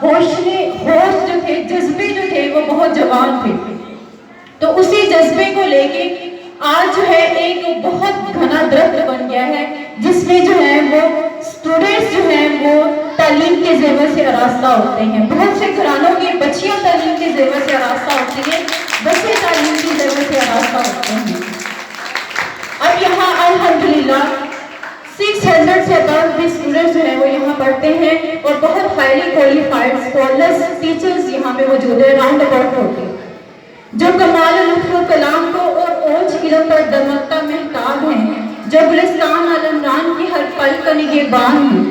ہوش جو تھے، جذبے جو تھے وہ بہت جوان تھے. تو اسی جذبے کو لے کے آج جو ہے ایک بہت گھنا درخت بن گیا ہے، جس میں جو ہے وہ اسٹوڈنٹس جو ہیں وہ تعلیم کے زیور سے آراستہ ہوتے ہیں. بہت سے گھرانوں کی بچیاں تعلیم کے زیور سے آراستہ ہوتی ہیں، بچے تعلیم کے زیور سے آراستہ ہوتے ہیں. اب یہاں الحمدللہ 600 سے ابو بھی اسٹوڈنٹس جو ہیں وہ یہاں پڑھتے ہیں، اور بہت ہائیلی کوالیفائڈ اسکالرس ٹیچرز یہاں پہ موجود ہیں، راؤنڈ اباؤٹ ہوتے ہیں، جو کمال لطف و کلام کو اور اوج علم پر دمکتا محتاب ہیں، جو گلستان عالمران کی ہر پل کا نگہبان ہیں.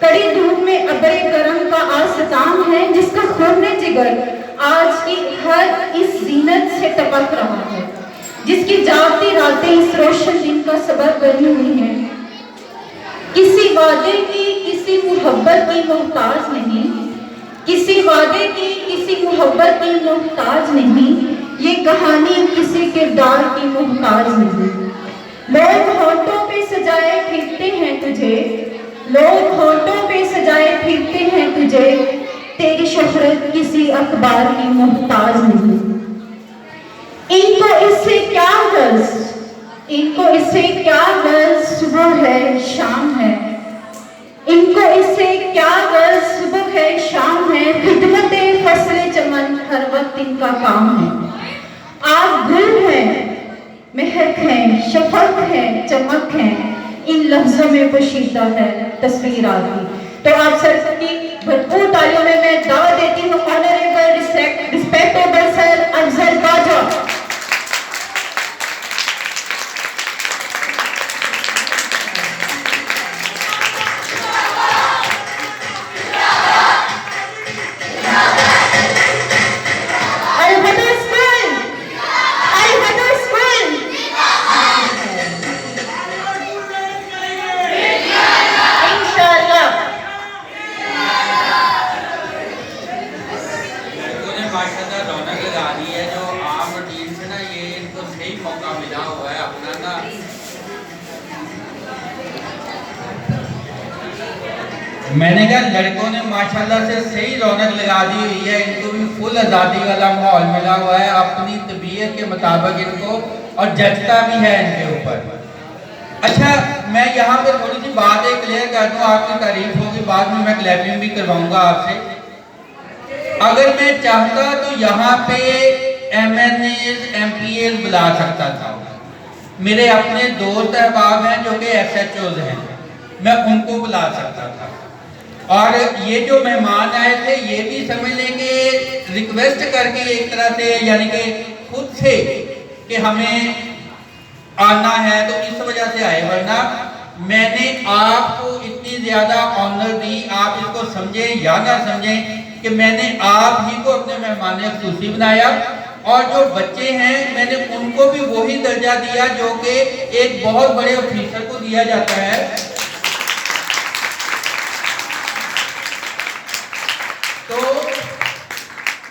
کڑی دھوپ میں ابر کرم کا آستان ہے، جس کا خون جگر آج کی ہر اس زینت سے ٹپک رہا ہے، جس کی جاگتی راتیں اس روشن دن کا سبب بنی ہوئی ہیں. کسی وعدے کی، کسی محبت کی محتاج نہیں، کسی وعدے کی، کسی محبت کی محتاج نہیں، یہ کہانی کسی کردار کی محتاج نہیں. لوگ ہونٹوں پہ سجائے پھرتے ہیں تجھے، لوگ ہونٹوں پہ سجائے پھرتے ہیں تجھے، تیری شہرت کسی اخبار کی محتاج نہیں. ان کو اس سے کیا غرض، ان کو اس سے کیا غرض، صبح ہے شام ہے، ان کو اس سے کیا غرض، صبح ہے شام ہے، خدمت فصل چمن ہر وقت ان کا کام ہے. آپ گل ہیں، مہک ہیں، شفق ہے، چمک ہے، ان لفظوں میں پوشیدہ ہے تصویر آدمی. تو آپ سر کی بھرپور تالیوں میں دعوت دیتی ہوں آنریبل ریسپیکٹیبل سر افضل باجوہ. میں نے کہا لڑکوں نے ماشاءاللہ سے صحیح رونق لگا دی ہوئی ہے، ان کو بھی فل آزادی والا ماحول ملا ہوا ہے، اپنی طبیعت کے مطابق ان کو، اور جچتا بھی ہے ان کے اوپر. اچھا میں یہاں پہ تھوڑی سی بات ایک کلیئر کر دوں، آپ کی تعریف ہوگی، بعد میں کلیپنگ بھی کرواؤں گا آپ سے. اگر میں چاہتا تو یہاں پہ MNAs, MPAs بلا سکتا تھا. میرے اپنے دوست احباب ہیں جو کہ ایس ایچ اوز ہیں، میں ان کو بلا سکتا تھا. اور یہ جو مہمان آئے تھے یہ بھی سمجھ لیں کہ ریکویسٹ کر کے ایک طرح سے، یعنی کہ خود سے کہ ہمیں آنا ہے تو اس وجہ سے آئے، ورنہ میں نے آپ کو اتنی زیادہ آنر دی، آپ اس کو سمجھیں یا نہ سمجھیں، کہ میں نے آپ ہی کو اپنے مہمان خصوصی بنایا. اور جو بچے ہیں میں نے ان کو بھی وہی درجہ دیا جو کہ ایک بہت بڑے آفیسر کو دیا جاتا ہے. تو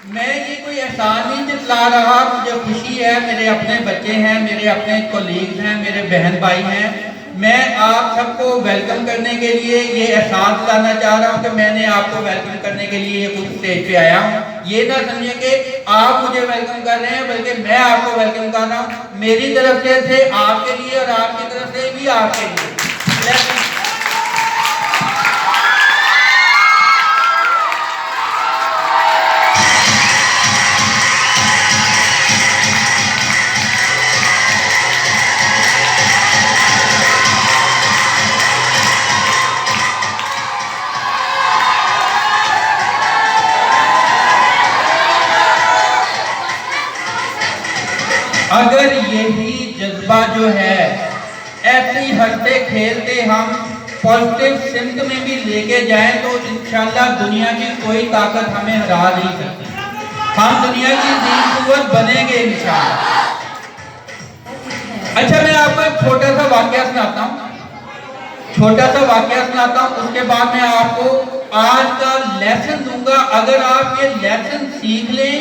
میں یہ کوئی احسان نہیں جتلا رہا، مجھے خوشی ہے، میرے اپنے بچے ہیں، میرے اپنے کولیگز ہیں، میرے بہن بھائی ہیں. میں آپ سب کو ویلکم کرنے کے لیے یہ احساس دلانا چاہ رہا ہوں کہ میں نے آپ کو ویلکم کرنے کے لیے یہ خود اسٹیج پہ آیا ہوں. یہ نہ سمجھیں کہ آپ مجھے ویلکم کر رہے ہیں، بلکہ میں آپ کو ویلکم کر رہا ہوں، میری طرف سے آپ کے لیے اور آپ کی طرف سے بھی آپ کے لیے. اگر یہی جذبہ جو ہے ایسے ہی ہنستے کھیلتے ہم پازیٹیو سمت میں بھی لے کے جائیں تو انشاءاللہ دنیا کی کوئی طاقت ہمیں ہرا نہیں سکتی. ہم دنیا کی عظیم قوت بنیں گے انشاءاللہ. اچھا میں آپ کو ایک چھوٹا سا واقعہ سناتا ہوں، اس کے بعد میں آپ کو آج کا لیسن دوں گا. اگر آپ یہ لیسن سیکھ لیں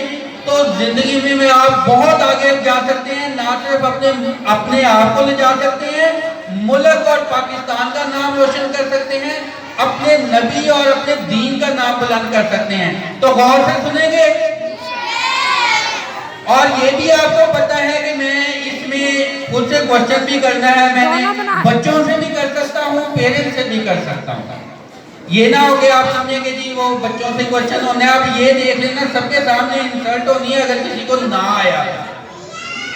تو زندگی میں آپ بہت آگے جا سکتے ہیں، نہ صرف اپنے آپ کو لے جا سکتے ہیں मुल्क और पाकिस्तान का नाम रोशन कर सकते हैं, अपने नबी और अपने दीन का नाम बुलंद कर सकते हैं। तो गौर से सुनेंगे। और ये भी आपको पता है कि मैं इसमें खुद से क्वेश्चन भी करना है, मैंने बच्चों से भी कर सकता हूँ, पेरेंट्स से भी कर सकता हूँ। ये ना हो कि आप समझें कि जी वो बच्चों से क्वेश्चन होने, आप ये देख लेना सबके सामने इंसल्ट होनी है अगर किसी को ना आया।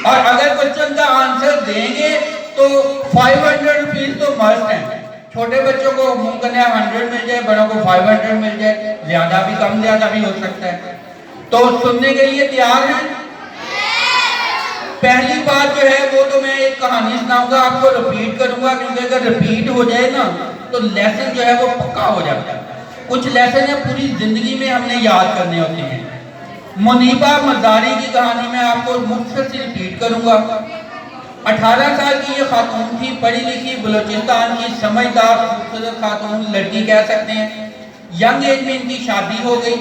और अगर क्वेश्चन का आंसर देंगे तो 500 रुपीज तो मस्ट है। छोटे बच्चों को मुंह करने 100 मिल जाए, बड़ों को 500 मिल जाए, ज्यादा भी कम ज्यादा भी हो सकता है। तो सुनने के लिए तैयार हैं? पहली बात जो है वो तो मैं एक कहानी सुनाऊंगा, आपको रिपीट करूंगा, क्योंकि अगर रिपीट हो जाए ना तो लेसन जो है वो पक्का हो जाता है। कुछ लेसन है पूरी जिंदगी में हमने याद करने होते हैं। मुनीबा मजारी की कहानी मैं आपको मुख्तसर से रिपीट करूंगा। 18 साल की ये खातून थी, पढ़ी लिखी, बलूचिस्तान की समझदार खूबसूरत खातून, लड़की कह सकते हैं। यंग एज में इनकी शादी हो गई।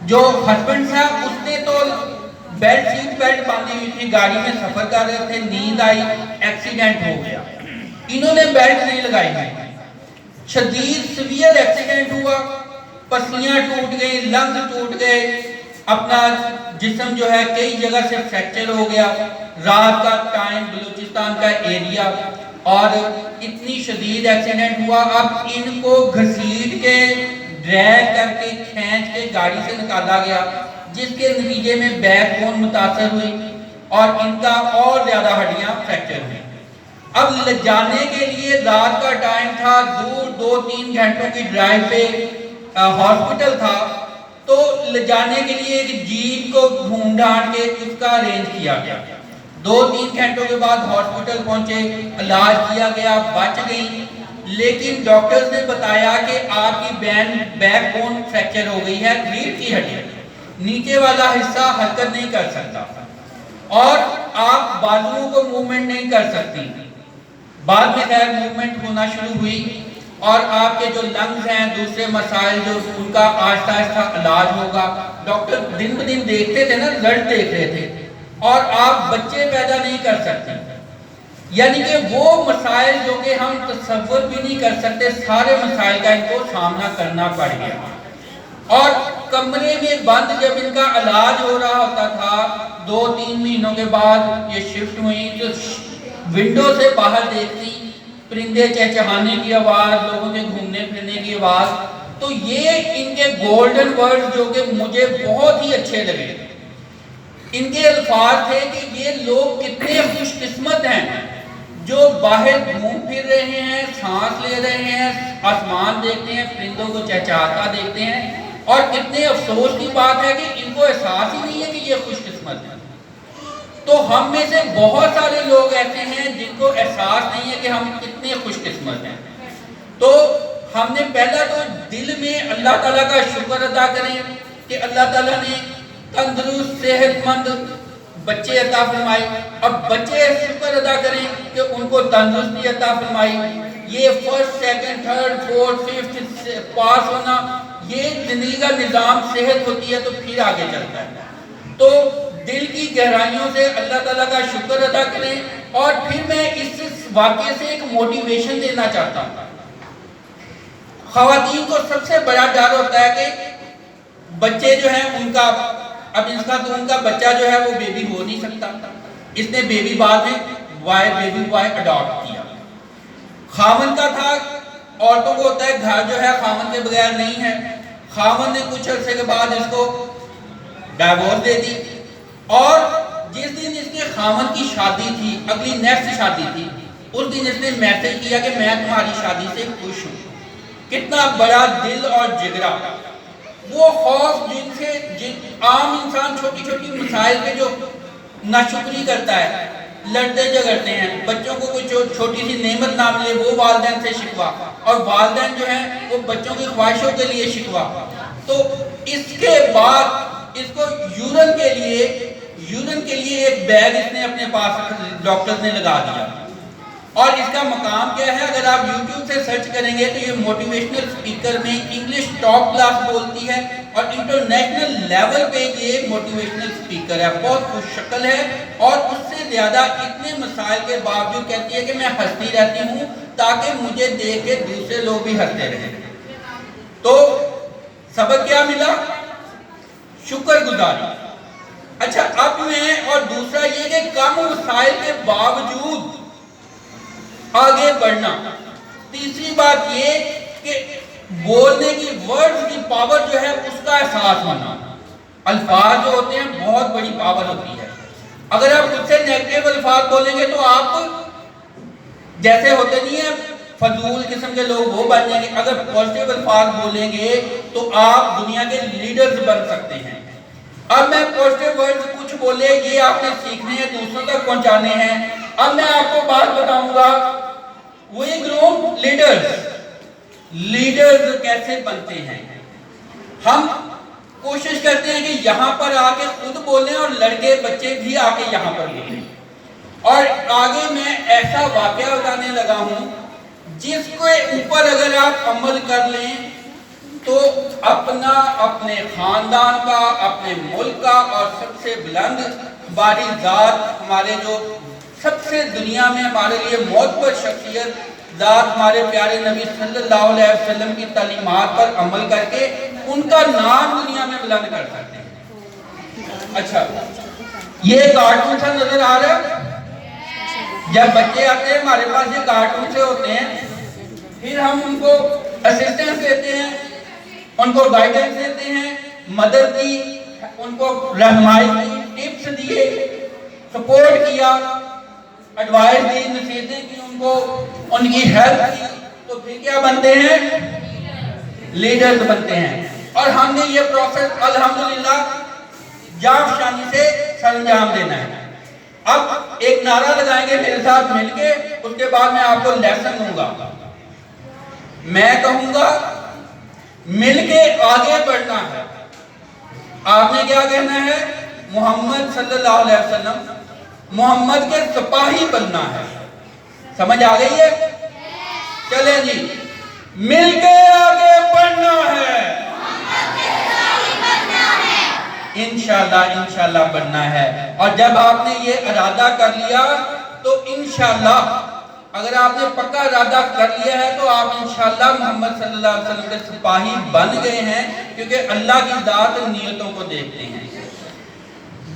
जो हस्बैंड था उसने तो सीट बेल्ट बांधी हुई थी, गाड़ी में सफर कर रहे थे, नींद आई, एक्सीडेंट हो गया। इन्होंने बेल्ट नहीं लगाई, शदीद सीवियर एक्सीडेंट हुआ, पसलियां टूट गई, लंग्स टूट गए, अपना जिस्म जो है कई जगह से फ्रैक्चर हो गया। रात का टाइम, बलूचिस्तान का एरिया, और इतनी शदीद एक्सीडेंट हुआ। अब इनको घसीट के, ड्रैग करके, खींच के गाड़ी से निकाला गया, जिसके नतीजे में बैकबोन मुतासर हुई और इनका और ज्यादा हड्डियां फ्रैक्चर हुई। अब ले जाने के लिए रात का टाइम था, दूर 2-3 घंटों की ड्राइव पे हॉस्पिटल था, तो ले जाने के लिए एक जीप को ढूंढ ढांड के उसका अरेंज किया गया। 2-3 घंटों के बाद हॉस्पिटल पहुंचे, इलाज किया गया, बच गई। लेकिन डॉक्टर्स ने बताया कि आपकी बैकबोन फ्रैक्चर हो गई है, रीढ़ की हड्डी, नीचे वाला हिस्सा हरकत नहीं कर सकता और आप बाजुओं को मूवमेंट नहीं कर सकती। बाद में खैर मूवमेंट होना शुरू हुई और आपके जो लंग्स हैं, दूसरे मसाइल जो, उनका आहिस्ता आहिस्ता इलाज होगा। डॉक्टर दिन ब दिन देखते थे ना, रिजल्ट देख रहे थे, और आप बच्चे पैदा नहीं कर सकते। यानी कि वो मसाइल जो कि हम तसव्वुर भी नहीं कर सकते, सारे मसाइल का इनको सामना करना पड़ गया। और कमरे में बंद जब इनका इलाज हो रहा होता था, 2-3 महीनों के बाद ये शिफ्ट हुई, तो विंडो से बाहर देखती, परिंदे चहचहाने की आवाज़, लोगों के घूमने फिरने की आवाज़। तो ये इनके गोल्डन वर्ड्स जो कि मुझे बहुत ही अच्छे लगे। इनके अल्फाज थे कि ये लोग कितने खुशकिस्मत हैं जो बाहर घूम फिर रहे हैं, सांस ले रहे हैं, आसमान देखते हैं, परिंदों को चहचहाता देखते हैं, और कितने अफसोस की बात है कि इनको एहसास ही नहीं है कि ये खुशकिस्मत है। तो हम में से बहुत सारे लोग ऐसे हैं जिनको एहसास नहीं है कि हम कितने खुशकिस्मत हैं। तो हमने पहला तो दिल में अल्लाह ताला का शुक्र अदा करें कि अल्लाह ताला ने तंदुरुस्त सेहतमंद बच्चे अता फरमाए। अब बच्चे शुक्र अदा करें कि उनको तंदुरुस्ती अता फरमाई। ये first, second, third, fourth, fifth pass होना, ये जिंदगी का निज़ाम, सेहत होती है तो फिर आगे चलता है। तो दिल की गहराइयों से अल्लाह ताला का शुक्र अदा करें। और फिर मैं इस वाक़े से एक मोटिवेशन देना चाहता हूँ। ख़वातीन को सबसे बड़ा डर होता है कि बच्चे जो हैं उनका, अब इसका तो उनका बच्चा जो है वो बेबी हो नहीं सकता, इसने बेबी बाद में बेबी बॉय अडॉप्ट किया। खामन का था, औरतों को होता है घर जो है खामन के बगैर नहीं है। खामन ने कुछ अर्से के बाद इसको डाइवोर्स दे दी, और जिस दिन इसके खामन की शादी थी, अगली नेक्स्ट शादी थी, उस दिन इसने मैसेज किया कि मैं तुम्हारी शादी से खुश हूँ। कितना बड़ा दिल और जिगरा, वो खौफ जिनसे आम इंसान छोटी छोटी मसाइल पे जो नाशुक्री करता है, लड़ते झगड़ते हैं, बच्चों को कोई छोटी सी नेमत ना मिले वो वालिदैन से शिकवा, और वालिदैन जो है वो बच्चों की ख्वाहिशों के लिए शिकवा। तो इसके बाद इसको यूरिन के लिए एक बैग इसने अपने पास डॉक्टर ने लगा दिया। اور اس کا مقام کیا ہے؟ اگر آپ YouTube سے سرچ کریں گے تو یہ موٹیویشنل سپیکر میں انگلش ٹاپ کلاس بولتی ہے اور انٹرنیشنل لیول پہ یہ موٹیویشنل سپیکر ہے، بہت خوش شکل ہے، اور اس سے زیادہ اتنے مسائل کے باوجود کہتی ہے کہ میں ہنستی رہتی ہوں تاکہ مجھے دیکھ کے دوسرے لوگ بھی ہنستے رہیں۔ تو سبق کیا ملا؟ شکر گزاری۔ اچھا اب میں، اور دوسرا یہ کہ کم مسائل کے باوجود آگے بڑھنا۔ تیسری بات یہ کہ بولنے کی، ورڈز کی پاور جو ہے اس کا احساس ہونا۔ الفاظ جو ہوتے ہیں بہت بڑی پاور ہوتی ہے۔ اگر آپ خود سے نیگیٹو الفاظ بولیں گے تو آپ جیسے ہوتے نہیں ہیں فضول قسم کے لوگ، وہ بن جائیں گے۔ اگر پازیٹیو الفاظ بولیں گے تو آپ دنیا کے لیڈرز بن سکتے ہیں۔ اب میں پازیٹیو ورڈز کچھ بولے، یہ آپ نے سیکھنے ہیں، دوسروں تک پہنچانے ہیں۔ اب میں آپ کو بات بتاؤں گا، وہی گروپ لیڈرز کیسے بنتے ہیں۔ ہم کوشش کرتے ہیں کہ یہاں پر آ کے خود بولیں اور لڑکے بچے بھی آ کے یہاں پر بولیں، اور آگے میں ایسا واقعہ بتانے لگا ہوں جس کے اوپر اگر آپ عمل کر لیں تو اپنا، اپنے خاندان کا، اپنے ملک کا، اور سب سے بلند باری ذات، ہمارے جو سب سے دنیا میں ہمارے لیے معتبر شخصیت ذات ہمارے پیارے نبی صلی اللہ علیہ وسلم کی تعلیمات پر عمل کر کے ان کا نام دنیا میں بلند کر سکتے ہیں۔ اچھا یہ کارٹون سا نظر آ رہا ہے؟ جب بچے آتے ہیں ہمارے پاس یہ کارٹون سے ہوتے ہیں، پھر ہم ان کو اسسٹنس دیتے ہیں، ان کو گائیڈنس دیتے ہیں، مدد کی، ان کو رہنمائی کی، ٹپس دیے، سپورٹ کیا، ایڈوائز دی، نصیحتیں کی، ان کو ان کی ہیلپ کی، تو پھر کیا بنتے ہیں؟ لیڈرز بنتے ہیں۔ اور ہم نے یہ پروسیس الحمدللہ جام شانی سے سر انجام دینا ہے۔ اب ایک نعرہ لگائیں گے میرے ساتھ مل کے، اس کے بعد میں آپ کو لیسن دوں گا۔ میں کہوں گا مل کے آگے بڑھنا ہے، آپ نے کیا کہنا ہے؟ محمد صلی اللہ علیہ وسلم، محمد کے سپاہی بننا ہے۔ سمجھ آ گئی ہے؟ چلیں جی، مل کے آگے بڑھنا ہے، انشاءاللہ بڑھنا ہے۔ اور جب آپ نے یہ ارادہ کر لیا تو انشاءاللہ، اگر آپ نے پکا ارادہ کر لیا ہے تو آپ انشاءاللہ محمد صلی اللہ علیہ وسلم کے سپاہی بن گئے ہیں، کیونکہ اللہ کی ذات نیتوں کو دیکھتے ہیں۔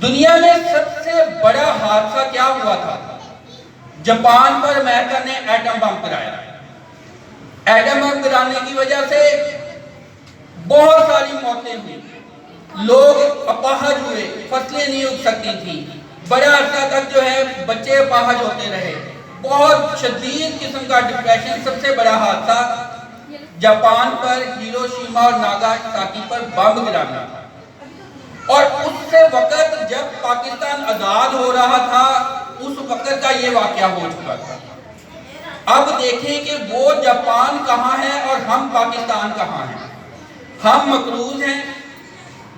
دنیا میں سب سے بڑا حادثہ کیا ہوا تھا؟ جاپان پر امریکہ نے ایٹم بم گرایا۔ ایٹم بم گرانے کی وجہ سے بہت ساری موتیں ہوئی، لوگ اپاہج ہوئے، فصلیں نہیں اگ سکتی تھیں، بڑا عرصہ تک جو ہے بچے اپاہج ہوتے رہے، بہت شدید قسم کا ڈپریشن۔ سب سے بڑا حادثہ جاپان پر ہیروشیما اور ناگاساکی پر بم گرانا تھا، اور اس سے وقت جب پاکستان آزاد ہو رہا تھا اس وقت کا یہ واقعہ ہو چکا تھا۔ اب دیکھیں کہ وہ جاپان کہاں ہے اور ہم پاکستان کہاں ہیں۔ ہم مقروض ہیں،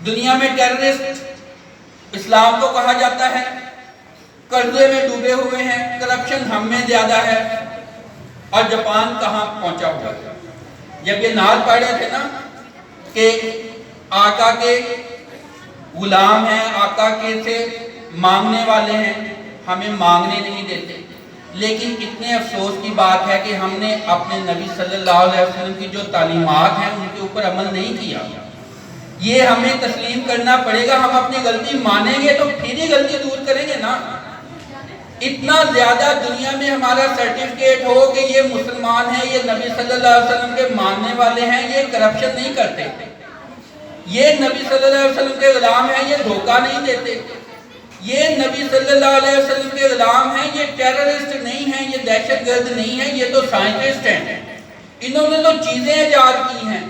دنیا میں ٹیررسٹ اسلام کو کہا جاتا ہے، قرضے میں ڈوبے ہوئے ہیں، کرپشن ہم میں زیادہ ہے، اور جاپان کہاں پہنچا ہوا ہے۔ جب یہ نعت پڑھ رہے تھے نا کہ آقا کے غلام ہیں، آقا کے سے مانگنے والے ہیں، ہمیں مانگنے نہیں دیتے، لیکن اتنے افسوس کی بات ہے کہ ہم نے اپنے نبی صلی اللہ علیہ وسلم کی جو تعلیمات ہیں ان کے اوپر عمل نہیں کیا۔ یہ ہمیں تسلیم کرنا پڑے گا، ہم اپنی غلطی مانیں گے تو پھر ہی غلطی دور کریں گے نا۔ اتنا زیادہ دنیا میں ہمارا سرٹیفکیٹ ہو کہ یہ مسلمان ہیں، یہ نبی صلی اللہ علیہ وسلم کے ماننے والے ہیں، یہ کرپشن نہیں کرتے، یہ نبی صلی اللہ علیہ وسلم کے غلام ہیں، یہ دھوکہ نہیں دیتے، یہ نبی صلی اللہ علیہ وسلم کے غلام ہیں، یہ ٹیررسٹ نہیں ہیں، یہ دہشت گرد نہیں ہیں، یہ تو سائنٹسٹ ہیں، انہوں نے تو چیزیں ایجاد کی ہیں،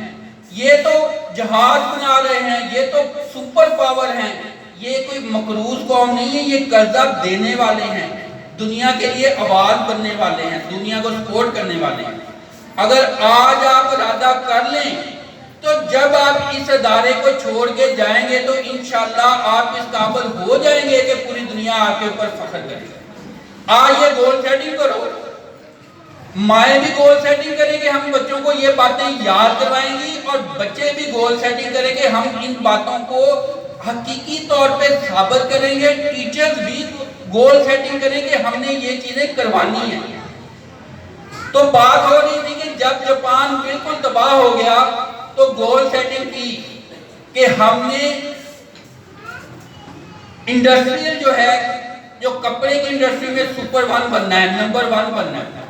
یہ تو جہاز بنا رہے ہیں، یہ تو سپر پاور ہیں، یہ کوئی مقروض قوم نہیں ہے، یہ قرضہ دینے والے ہیں، دنیا کے لیے آواز بننے والے ہیں، دنیا کو سپورٹ کرنے والے ہیں۔ اگر آج آپ ارادہ کر لیں تو جب آپ اس ادارے کو چھوڑ کے جائیں گے تو انشاءاللہ آپ اس قابل ہو جائیں گے کہ پوری دنیا آپ کے اوپر فخر کرے گی۔ آج یہ گول سیٹنگ کرو माएँ भी गोल सेटिंग करेंगे, हम बच्चों को ये बातें याद करवाएंगी, और बच्चे भी गोल सेटिंग करेंगे, हम इन बातों को हकीकी तौर पे साबित करेंगे। टीचर्स भी गोल सेटिंग करेंगे, हमने ये चीजें करवानी है। तो बात हो रही थी कि जब जापान बिल्कुल तबाह हो गया तो गोल सेटिंग की कि हमने इंडस्ट्रियल जो है, जो कपड़े की इंडस्ट्री में सुपर 1 बनना है, नंबर 1 बनना है।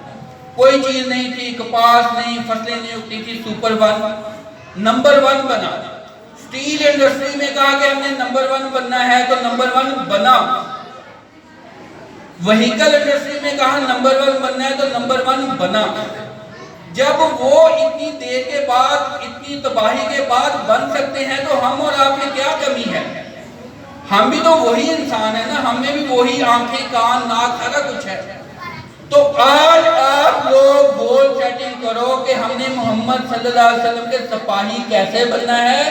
कोई चीज नहीं थी, कपास नहीं, फसलें नहीं उगती थी, सुपर 1 नंबर 1 बना। स्टील इंडस्ट्री में कहा कि हमने नंबर 1 बनना है, तो नंबर 1 बना। व्हीकल इंडस्ट्री में कहा नंबर 1 बनना है, तो नंबर 1 बना। जब वो इतनी देर के बाद, इतनी तबाही के बाद बन सकते हैं, तो हम और आप में क्या कमी है? हम भी तो वही इंसान है ना, हमें भी वही आंखें, कान, नाक, सारा कुछ है। तो आज आप लोग गोल सेटिंग करो कि हमने मोहम्मद सल्लल्लाहु अलैहि वसल्लम के सिपाही कैसे बनना है,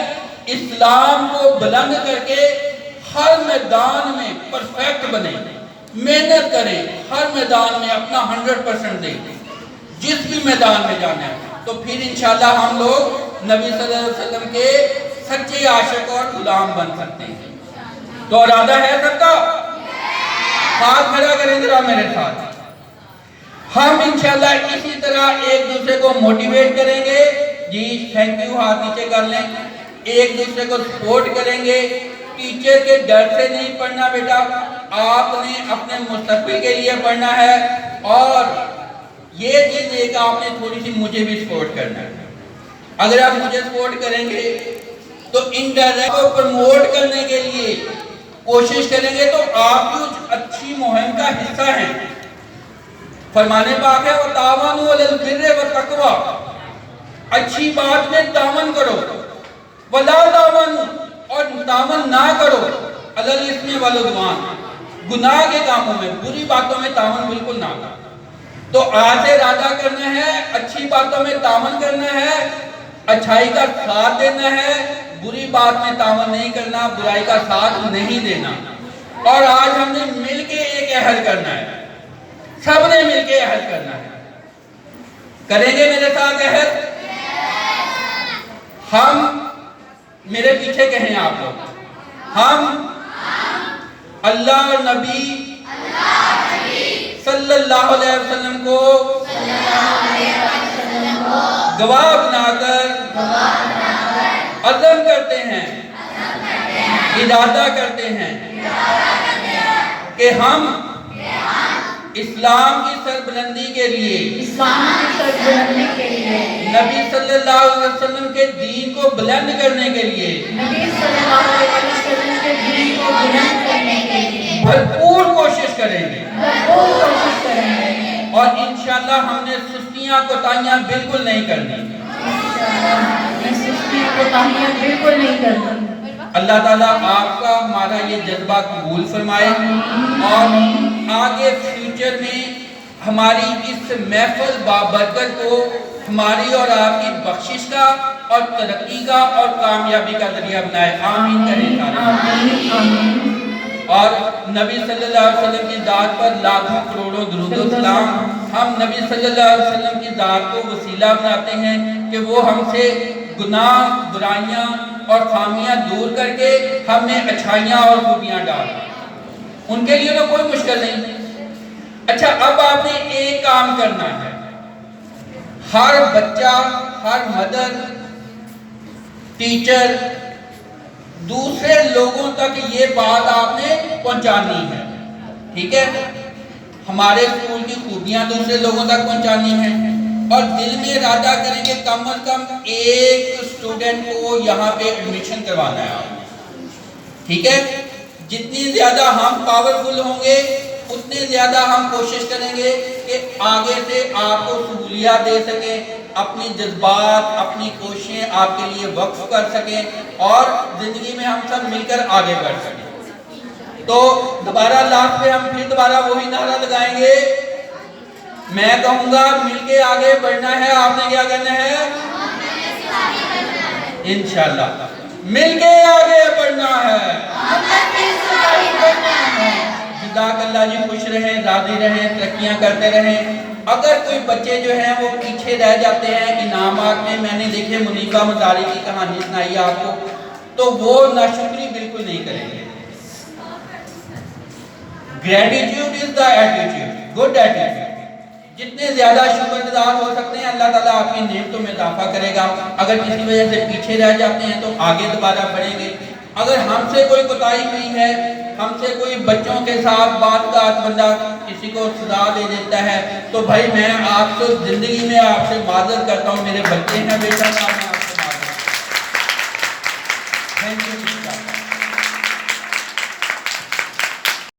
इस्लाम को बुलंद करके हर मैदान में परफेक्ट बने, मेहनत करें, हर मैदान में अपना 100% दें, जिस भी मैदान में जाना है। तो फिर इंशाल्लाह हम लोग नबी सल्लल्लाहु अलैहि वसल्लम के सच्चे आशिक और गुलाम बन सकते हैं। तो इरादा है सबका? हाथ खड़ा करें जरा मेरे साथ। हम इंशाल्लाह इसी तरह एक दूसरे को मोटिवेट करेंगे। जी थैंक यू, हाथ नीचे कर लें। एक दूसरे को सपोर्ट करेंगे। टीचर के डर से नहीं पढ़ना बेटा, आपने अपने मुस्तकबिल के लिए पढ़ना है। और ये चीज एक आपने थोड़ी सी मुझे भी सपोर्ट करना है। अगर आप मुझे सपोर्ट करेंगे तो इनडायरेक्ट को प्रमोट करने के लिए कोशिश करेंगे, तो आप भी उस अच्छी मुहिम का हिस्सा हैं। फरमाने पाक है वो तावानु अलल बिर्रि व तक़वा, अच्छी बात में तावन करो, वला तावानु, और तावन ना करो अलल इस्मि वल उद्वान, गुनाह के कामों में, बुरी बातों में तावन बिल्कुल ना करो। तो आज से इरादा करना है, अच्छी बातों में तावन करना है, अच्छाई का साथ देना है, बुरी बात में तावन नहीं करना, बुराई का साथ नहीं देना। और आज हमने मिलके एक अहद करना है, सबने मिलके अहद करना है। करेंगे मेरे साथ अहद? हम, मेरे पीछे कहें आप लोग, हम अल्लाह और नबी सल्लल्लाहु अलैहि वसल्लम को गवाह बनाकर अज़म करते हैं, इरादा करते हैं कि हम इस्लाम की सरबुलंदी के लिए, नबी सल्लल्लाहु अलैहि वसल्लम के दीन को बुलंद करने के लिए, भरपूर कोशिश करेंगे। और इंशाल्लाह हमने सुस्तियां कोताहियां बिल्कुल नहीं करनी। अल्लाह ताला आपका हमारा ये जज्बा कबूल फरमाए, और आगे फ्यूचर में हमारी इस महफिल बाबरकत को हमारी और आपकी बख्शिश का और तरक्की का और कामयाबी का जरिया बनाए। आमीन करें। और नबी सल्लल्लाहु अलैहि वसल्लम की ज़ात पर लाखों करोड़ों दुरूद सलाम। हम नबी सल्लल्लाहु अलैहि वसल्लम की ज़ात को वसीला बनाते हैं कि वो हमसे गुनाह, बुराइयां और खामियां दूर करके हमें अच्छाइयां और खूबियां डाल। उनके लिए तो कोई मुश्किल नहीं। अच्छा, अब आपने एक काम करना है, हर बच्चा, हर मदर, टीचर, दूसरे लोगों तक ये बात आपने पहुंचानी है। ठीक है? हमारे स्कूल की खूबियां दूसरे लोगों तक पहुंचानी है, और दिल में इरादा करेंगे कम से कम एक स्टूडेंट को यहाँ पे एडमिशन करवाना है आपने। ठीक है? जितनी ज्यादा हम पावरफुल होंगे उतने ज्यादा हम कोशिश करेंगे कि आगे से आपको सहूलियत दे सकें, अपनी जज्बात, अपनी कोशिशें आपके लिए वक्फ कर सकें, और जिंदगी में हम सब मिलकर आगे बढ़ सकें। तो दोबारा लास्ट पे हम फिर दोबारा वही नारा लगाएंगे। मैं कहूँगा मिलके आगे बढ़ना है, आपने क्या करना है? इंशाल्लाह मिलके आगे बढ़ना है। जज़ाकल्लाह जी, खुश रहें, राज़ी रहें, तरक्कियां करते रहें। اگر کوئی بچے جو ہیں وہ پیچھے رہ جاتے ہیں انعامات میں، میں نے دیکھے منیبہ مزاری کی کہانی سنائی آپ کو، تو وہ ناشکری بالکل نہیں کریں گے. Gratitude is the attitude, good attitude. جتنے زیادہ شکر گزار ہو سکتے ہیں اللہ تعالیٰ آپ کی نعمتوں میں اضافہ کرے گا. اگر کسی وجہ سے پیچھے رہ جاتے ہیں تو آگے دوبارہ بڑھیں گے. اگر ہم سے کوئی کوتاہی ہوئی ہے، ہم سے کوئی بچوں کے ساتھ بات بندہ کسی کو سزا دے دیتا ہے، تو بھائی میں آپ کو زندگی میں آپ سے معذرت کرتا ہوں، میرے بچے ہیں بیٹا، آپ سے معذرت. Thank you.